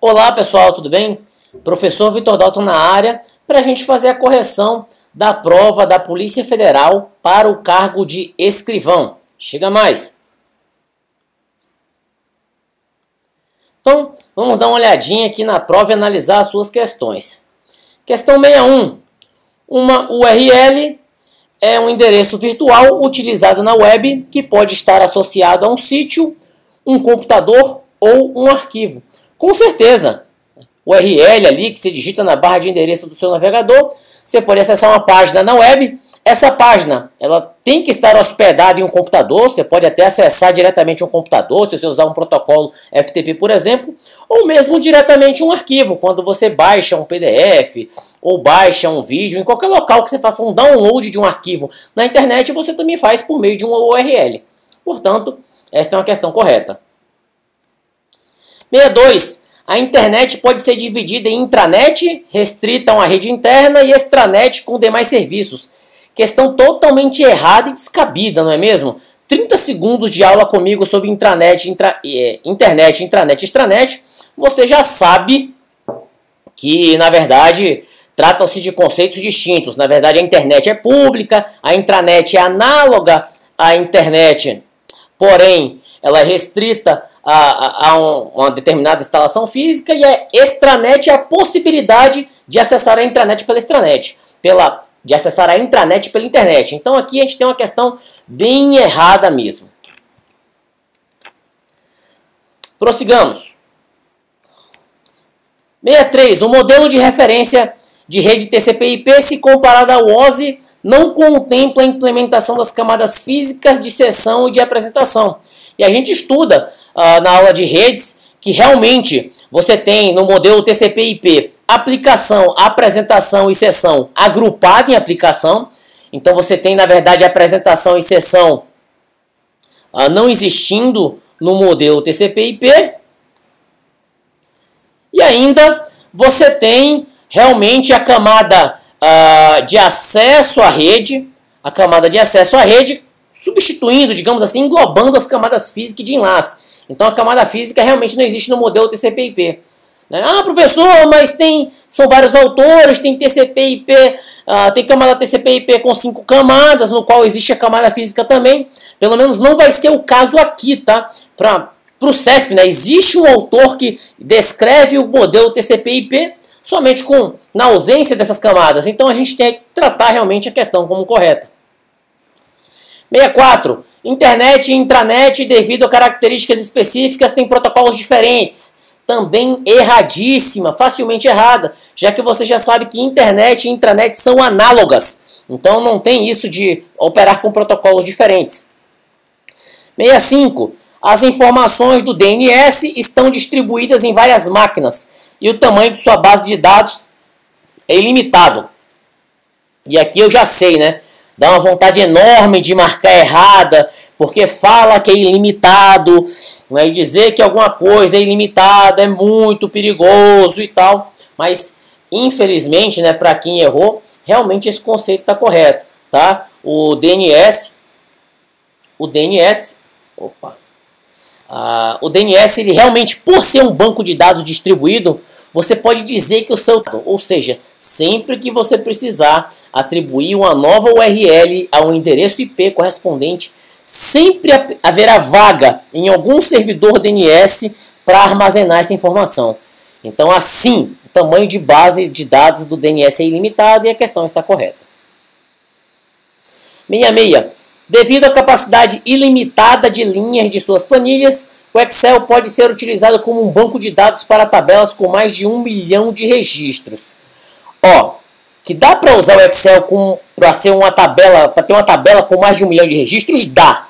Olá pessoal, tudo bem? Professor Vitor Dalton na área para a gente fazer a correção da prova da Polícia Federal para o cargo de escrivão. Chega mais! Então, vamos dar uma olhadinha aqui na prova e analisar as suas questões. Questão 61. Uma URL é um endereço virtual utilizado na web que pode estar associado a um sítio, um computador ou um arquivo. Com certeza, o URL ali que se digita na barra de endereço do seu navegador, você pode acessar uma página na web. Essa página ela tem que estar hospedada em um computador, você pode até acessar diretamente um computador, se você usar um protocolo FTP, por exemplo, ou mesmo diretamente um arquivo, quando você baixa um PDF ou baixa um vídeo, em qualquer local que você faça um download de um arquivo na internet, você também faz por meio de uma URL. Portanto, esta é uma questão correta. 62. A internet pode ser dividida em intranet, restrita a uma rede interna, e extranet com demais serviços. Questão totalmente errada e descabida, não é mesmo? 30 segundos de aula comigo sobre intranet, internet, intranet e extranet, você já sabe que, na verdade, tratam-se de conceitos distintos. Na verdade, a internet é pública, a intranet é análoga à internet, porém, ela é restrita a uma determinada instalação física, e a extranet é a possibilidade de acessar a intranet pela extranet, de acessar a intranet pela internet. Então aqui a gente tem uma questão bem errada mesmo. Prossigamos. 63. O modelo de referência de rede TCP/IP, se comparado ao OSI, não contempla a implementação das camadas físicas de seção e de apresentação. E a gente estuda na aula de redes que realmente você tem no modelo TCP/IP aplicação, apresentação e seção agrupada em aplicação. Então você tem, na verdade, apresentação e seção não existindo no modelo TCP/IP. E ainda você tem realmente a camada de acesso à rede, substituindo, digamos assim, englobando as camadas físicas de enlace. Então a camada física realmente não existe no modelo TCP/IP. Ah, professor, mas são vários autores, tem TCP/IP, tem camada TCP/IP com 5 camadas, no qual existe a camada física também. Pelo menos não vai ser o caso aqui, tá? Para o CESP, né? Existe um autor que descreve o modelo TCP/IP somente na ausência dessas camadas. Então a gente tem que tratar realmente a questão como correta. 64. Internet e intranet, devido a características específicas, têm protocolos diferentes. Também erradíssima, facilmente errada, já que você já sabe que internet e intranet são análogas. Então não tem isso de operar com protocolos diferentes. 65. As informações do DNS estão distribuídas em várias máquinas e o tamanho de sua base de dados é ilimitado. E aqui eu já sei, né? Dá uma vontade enorme de marcar errada, porque fala que é ilimitado, né? E dizer que alguma coisa é ilimitada é muito perigoso e tal. Mas, infelizmente, né, para quem errou, realmente esse conceito está correto, tá? O DNS, ele realmente, por ser um banco de dados distribuído, você pode dizer que o seu... Ou seja, sempre que você precisar atribuir uma nova URL a um endereço IP correspondente, sempre haverá vaga em algum servidor DNS para armazenar essa informação. Então, assim, o tamanho de base de dados do DNS é ilimitado e a questão está correta. 66. Devido à capacidade ilimitada de linhas de suas planilhas, o Excel pode ser utilizado como um banco de dados para tabelas com mais de 1 milhão de registros. Que dá para usar o Excel para ter uma tabela com mais de 1 milhão de registros? Dá.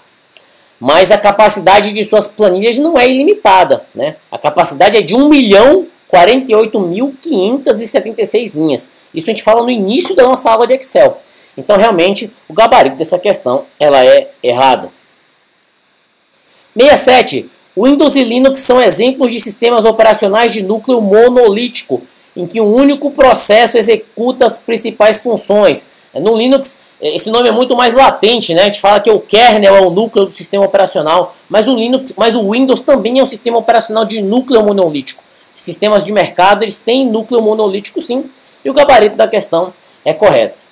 Mas a capacidade de suas planilhas não é ilimitada, né? A capacidade é de 1.048.576 linhas. Isso a gente fala no início da nossa aula de Excel. Então, realmente, o gabarito dessa questão ela é errado. 67. Windows e Linux são exemplos de sistemas operacionais de núcleo monolítico, em que um único processo executa as principais funções. No Linux, esse nome é muito mais latente, né? A gente fala que o kernel é o núcleo do sistema operacional, mas o Windows também é um sistema operacional de núcleo monolítico. sistemas de mercado eles têm núcleo monolítico sim, e o gabarito da questão é correto.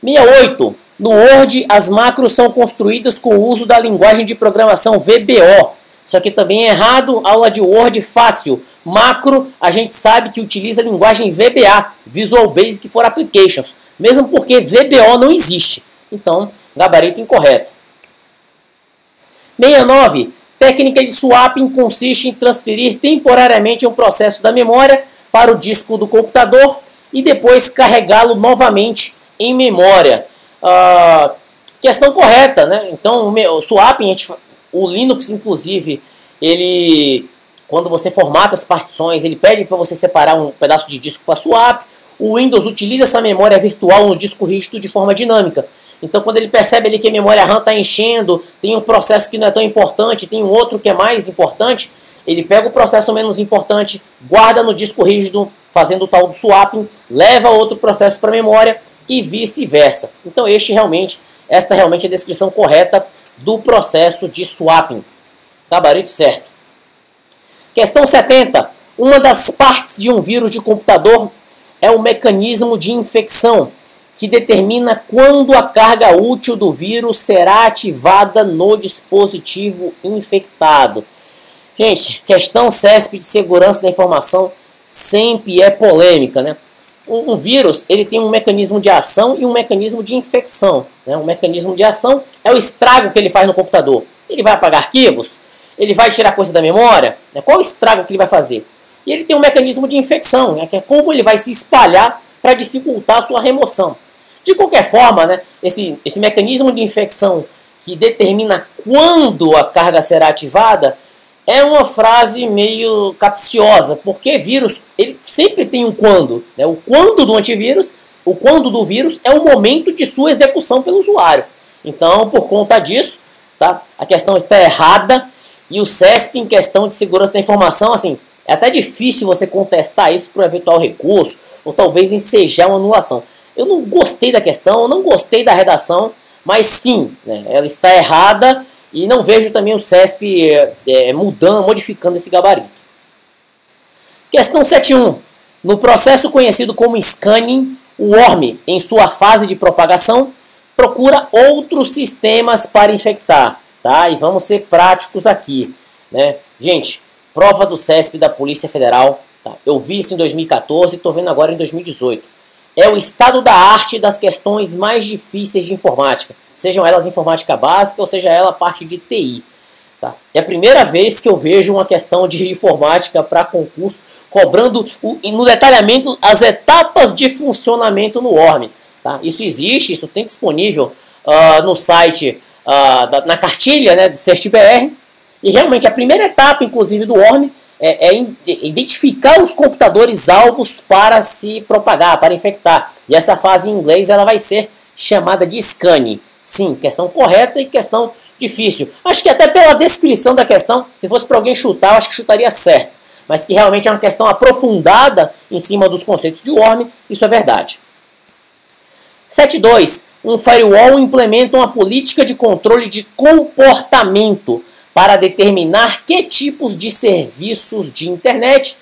68. No Word, as macros são construídas com o uso da linguagem de programação VBO. Isso aqui também é errado, aula de Word fácil. Macro, a gente sabe que utiliza a linguagem VBA, Visual Basic for Applications, mesmo porque VBO não existe. Então, gabarito incorreto. 69. Técnica de swapping consiste em transferir temporariamente um processo da memória para o disco do computador e depois carregá-lo novamente em memória. Questão correta, né? Então, o swapping, o Linux, inclusive, ele, quando você formata as partições, ele pede para você separar um pedaço de disco para swap. O Windows utiliza essa memória virtual no disco rígido de forma dinâmica. Então, quando ele percebe ali que a memória RAM está enchendo, tem um processo que não é tão importante, tem um outro que é mais importante, ele pega o processo menos importante, guarda no disco rígido, fazendo o tal do swapping, leva outro processo para a memória e vice-versa. Então, esta realmente é a descrição correta do processo de swapping. Gabarito certo. Questão 70. Uma das partes de um vírus de computador é o mecanismo de infecção, que determina quando a carga útil do vírus será ativada no dispositivo infectado. Gente, questão CESP de segurança da informação sempre é polêmica, né? Um vírus, ele tem um mecanismo de ação e um mecanismo de infecção, né? Um mecanismo de ação é o estrago que ele faz no computador. Ele vai apagar arquivos? Ele vai tirar coisa da memória? Né? Qual o estrago que ele vai fazer? E ele tem um mecanismo de infecção, né? Que é como ele vai se espalhar para dificultar a sua remoção. De qualquer forma, né, esse mecanismo de infecção que determina quando a carga será ativada é uma frase meio capciosa, porque vírus ele sempre tem um quando. Né? O quando do antivírus, o quando do vírus é o momento de sua execução pelo usuário. Então, por conta disso, tá, a questão está errada e o CESP, em questão de segurança da informação, assim, é até difícil você contestar isso por eventual recurso ou talvez ensejar uma anulação. Eu não gostei da questão, eu não gostei da redação, mas sim, né, ela está errada e não vejo também o CESP modificando esse gabarito. Questão 71. No processo conhecido como scanning, o worm, em sua fase de propagação, procura outros sistemas para infectar. Tá? E vamos ser práticos aqui. Né? Gente, prova do CESP da Polícia Federal. Tá? Eu vi isso em 2014 e estou vendo agora em 2018. É o estado da arte das questões mais difíceis de informática, sejam elas informática básica ou seja ela parte de TI. Tá? É a primeira vez que eu vejo uma questão de informática para concurso cobrando no detalhamento as etapas de funcionamento no worm. Tá? Isso existe, isso tem disponível no site, na cartilha, né, do CEST-BR, e realmente a primeira etapa, inclusive, do worm é identificar os computadores alvos para se propagar, para infectar. E essa fase em inglês ela vai ser chamada de scanning. Sim, questão correta e questão difícil. Acho que até pela descrição da questão, se fosse para alguém chutar, eu acho que chutaria certo. Mas que realmente é uma questão aprofundada em cima dos conceitos de worm, isso é verdade. 7.2. Um firewall implementa uma política de controle de comportamento para determinar que tipos de serviços de internet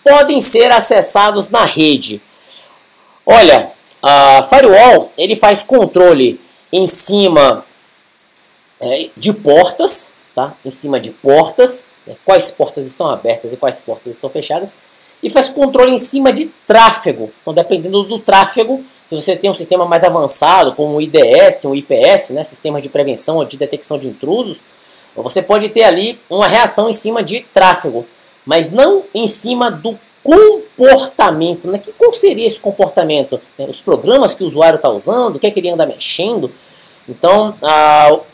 podem ser acessados na rede. Olha, a firewall ele faz controle em cima de portas, tá? Em cima de portas, quais portas estão abertas e quais portas estão fechadas, e faz controle em cima de tráfego. Então, dependendo do tráfego, se você tem um sistema mais avançado, como o IDS, ou IPS, né, sistema de prevenção ou de detecção de intrusos, você pode ter ali uma reação em cima de tráfego, mas não em cima do comportamento. Né? Qual seria esse comportamento? Os programas que o usuário está usando, o que é que ele anda mexendo? Então,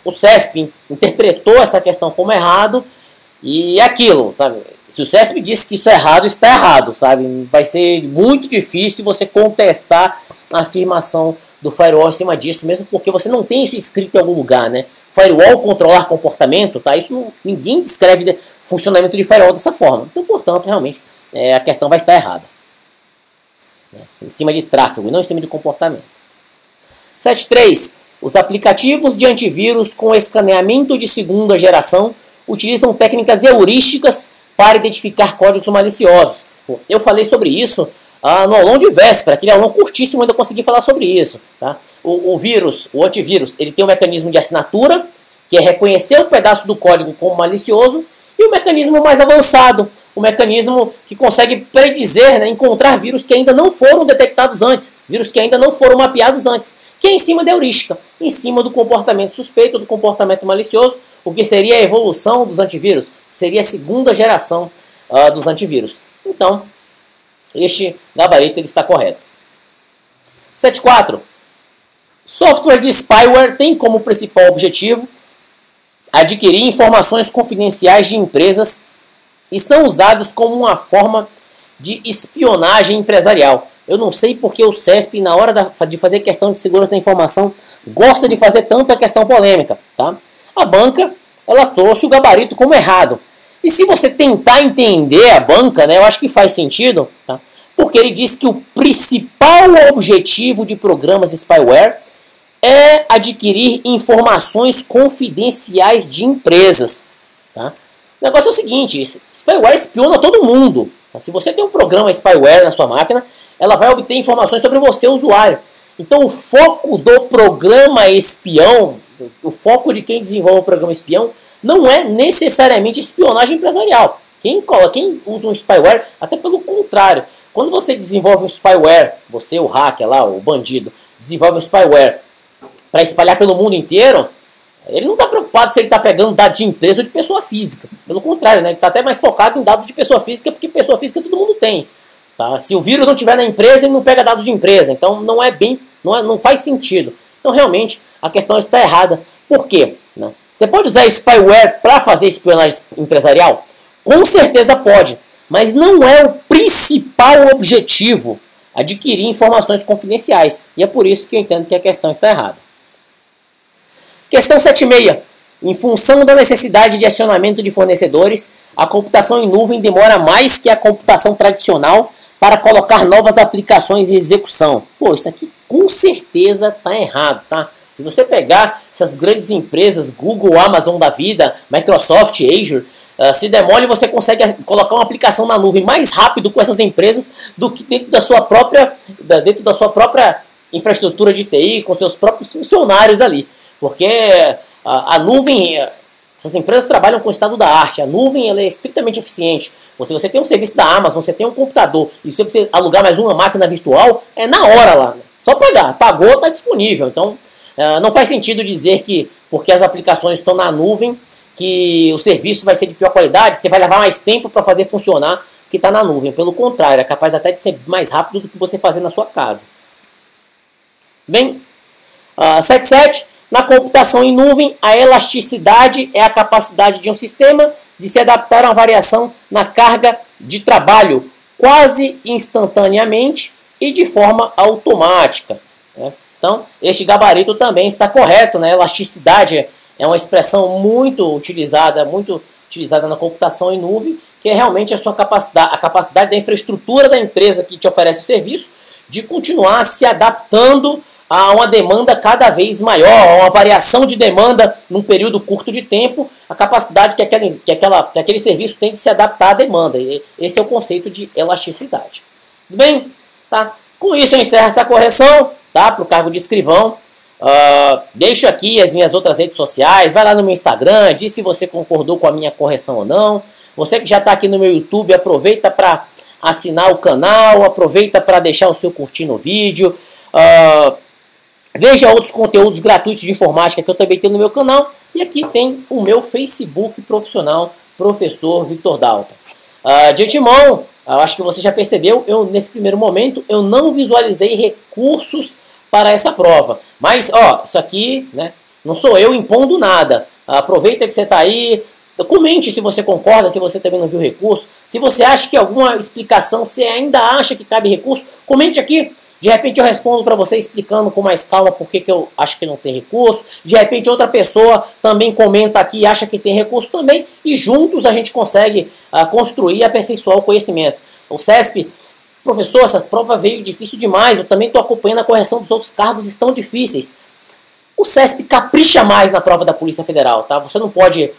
o CESP interpretou essa questão como errado e aquilo, sabe? Se o CESP disse que isso é errado, está errado, sabe? Vai ser muito difícil você contestar a afirmação do firewall em cima disso, mesmo porque você não tem isso escrito em algum lugar, né? Firewall controlar comportamento, tá? Isso ninguém descreve funcionamento de firewall dessa forma. Então, portanto, realmente, a questão vai estar errada. Em cima de tráfego, não em cima de comportamento. 7.3. Os aplicativos de antivírus com escaneamento de segunda geração utilizam técnicas heurísticas para identificar códigos maliciosos. Eu falei sobre isso no aulão de véspera, aquele aulão curtíssimo, ainda consegui falar sobre isso. Tá? O vírus, o antivírus, ele tem um mecanismo de assinatura, que é reconhecer um pedaço do código como malicioso, e o mecanismo mais avançado, o mecanismo que consegue predizer, né, encontrar vírus que ainda não foram detectados antes, vírus que ainda não foram mapeados antes, que é em cima da heurística, em cima do comportamento suspeito, do comportamento malicioso, o que seria a evolução dos antivírus, que seria a segunda geração dos antivírus. Então, este gabarito ele está correto. 7.4. Software de spyware tem como principal objetivo adquirir informações confidenciais de empresas e são usados como uma forma de espionagem empresarial. Eu não sei porque o CESP, na hora de fazer questão de segurança da informação, gosta de fazer tanta questão polêmica. Tá? A banca ela trouxe o gabarito como errado. E se você tentar entender a banca, né, eu acho que faz sentido, tá? Porque ele diz que o principal objetivo de programas spyware é adquirir informações confidenciais de empresas. Tá? O negócio é o seguinte, spyware espiona todo mundo. Tá? Se você tem um programa spyware na sua máquina, ela vai obter informações sobre você, usuário. Então o foco do programa espião, o foco de quem desenvolve o programa espião, não é necessariamente espionagem empresarial. Quem usa um spyware, até pelo contrário, quando você desenvolve um spyware, você, o hacker lá, o bandido, desenvolve um spyware para espalhar pelo mundo inteiro, ele não está preocupado se ele está pegando dados de empresa ou de pessoa física. Pelo contrário, né? Ele está até mais focado em dados de pessoa física, porque pessoa física todo mundo tem. Tá? Se o vírus não estiver na empresa, ele não pega dados de empresa. Então não faz sentido. Então realmente a questão está errada. Por quê? Né? Você pode usar spyware para fazer espionagem empresarial? Com certeza pode, mas não é o principal objetivo adquirir informações confidenciais. E é por isso que eu entendo que a questão está errada. Questão 7.6. Em função da necessidade de acionamento de fornecedores, a computação em nuvem demora mais que a computação tradicional para colocar novas aplicações em execução. Pô, isso aqui com certeza está errado, tá? Se você pegar essas grandes empresas, Google, Amazon da vida, Microsoft, Azure, se demole, você consegue colocar uma aplicação na nuvem mais rápido com essas empresas do que dentro da sua própria infraestrutura de TI, com seus próprios funcionários ali. Porque a nuvem, essas empresas trabalham com o estado da arte, a nuvem ela é estritamente eficiente. Se você tem um serviço da Amazon, você tem um computador, e se você alugar mais uma máquina virtual, é na hora lá. Só pegar, pagou, está disponível. Então, não faz sentido dizer que, porque as aplicações estão na nuvem, que o serviço vai ser de pior qualidade, você vai levar mais tempo para fazer funcionar que está na nuvem. Pelo contrário, é capaz até de ser mais rápido do que você fazer na sua casa. Bem, 7.7. Na computação em nuvem, a elasticidade é a capacidade de um sistema de se adaptar a uma variação na carga de trabalho quase instantaneamente e de forma automática. Né? Então, este gabarito também está correto. Né? Elasticidade é uma expressão muito utilizada na computação em nuvem, que é realmente a capacidade da infraestrutura da empresa que te oferece o serviço de continuar se adaptando a uma demanda cada vez maior, a uma variação de demanda num período curto de tempo, a capacidade que aquele serviço tem de se adaptar à demanda. Esse é o conceito de elasticidade. Tudo bem? Tá? Com isso eu encerro essa correção, tá? Para o cargo de escrivão. Deixo aqui as minhas outras redes sociais, vai lá no meu Instagram, diz se você concordou com a minha correção ou não. Você que já está aqui no meu YouTube, aproveita para assinar o canal, aproveita para deixar o seu curtir no vídeo. Veja outros conteúdos gratuitos de informática que eu também tenho no meu canal. E aqui tem o meu Facebook profissional, Professor Victor Dalton. De antemão, acho que você já percebeu, nesse primeiro momento eu não visualizei recursos para essa prova. Mas, isso aqui, né, não sou eu impondo nada. Aproveita que você está aí, comente se você concorda, se você também não viu recurso. Se você acha que alguma explicação, você ainda acha que cabe recurso, comente aqui. De repente eu respondo para você explicando com mais calma por que eu acho que não tem recurso. De repente outra pessoa também comenta aqui e acha que tem recurso também. E juntos a gente consegue construir e aperfeiçoar o conhecimento. O CESP, professor, essa prova veio difícil demais. Eu também estou acompanhando a correção dos outros cargos, estão difíceis. O CESP capricha mais na prova da Polícia Federal, tá? Você não pode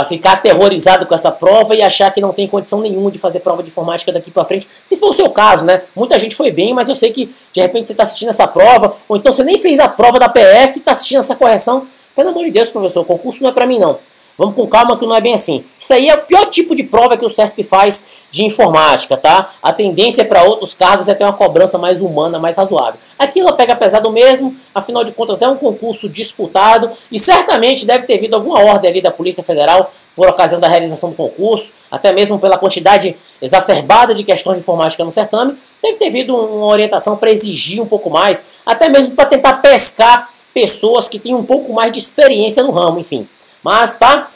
ficar aterrorizado com essa prova e achar que não tem condição nenhuma de fazer prova de informática daqui para frente, se for o seu caso, né? Muita gente foi bem, mas eu sei que de repente você está assistindo essa prova, ou então você nem fez a prova da PF e está assistindo essa correção. Pelo amor de Deus, professor, o concurso não é para mim não. Vamos com calma que não é bem assim. Isso aí é o pior tipo de prova que o CESP faz de informática, tá? A tendência para outros cargos é ter uma cobrança mais humana, mais razoável. Aqui ela pega pesado mesmo, afinal de contas é um concurso disputado e certamente deve ter havido alguma ordem ali da Polícia Federal por ocasião da realização do concurso, até mesmo pela quantidade exacerbada de questões de informática no certame, deve ter havido uma orientação para exigir um pouco mais, até mesmo para tentar pescar pessoas que têm um pouco mais de experiência no ramo, enfim. Mas tá,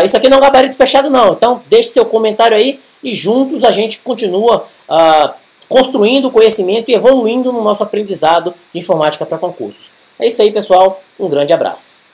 isso aqui não é um gabarito fechado não, então deixe seu comentário aí e juntos a gente continua construindo conhecimento e evoluindo no nosso aprendizado de informática para concursos. É isso aí, pessoal, um grande abraço.